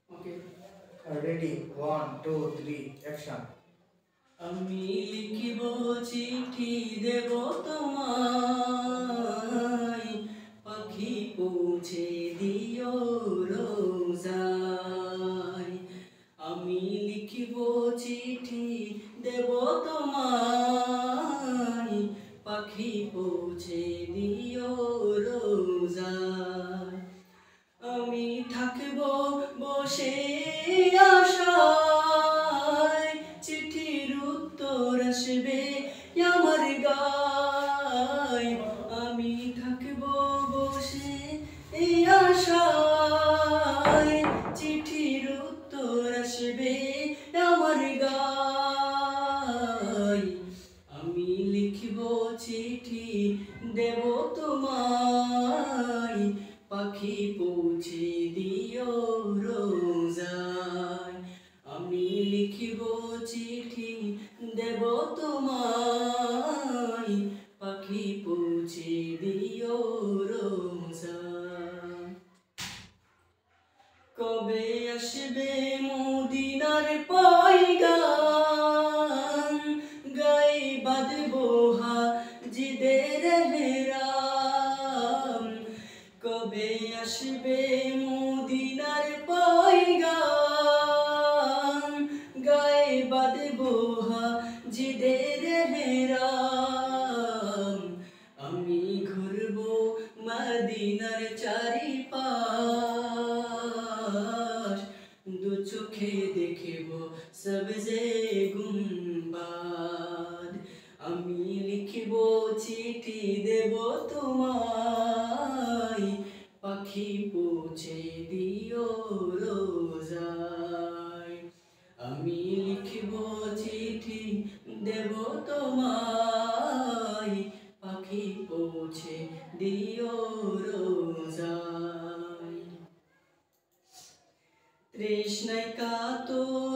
Okay. Ready? 1, 2, 3, action. আমি লিখিব চিঠি দেব তোমায়, পাখি পৌঁছে দিও রোজায়। আমি লিখিব চিঠি দেব তোমায়, পাখি পৌঁছে দিও রোজায়। আমি থাকব বসে আশায়, চিঠির উত্তর আসবে আমার গায়। আমি থাকব বসে আশায়, চিঠির উত্তর আসবে আমার গায়। আমি লিখব চিঠি দেব তোমায়, পাখি পৌঁছে দিও রোজায়। আমি লিখিব চিঠি দেব তোমায়, পাখি পৌঁছে দিও রোজায়। কবে আসবে মদিনার পয়গাম, গায়ে বাঁধব হাজিদের হেরাম। কবে আসবে মদিনার পয়গাম, গায়ে বাঁধব হাজিদের হেরাম। আমি ঘুরব মদিনার চারিপাশ, দু চোখে দেখব সবজে গুম্বাদ। আমি লিখব চিঠি দেব তোমায়, পাখি পৌঁছে দিও রোজায়। আমি লিখব চিঠি দেব তোমায়, পাখি পৌঁছে দিও রোজায়। তৃষ্ণায় কাতর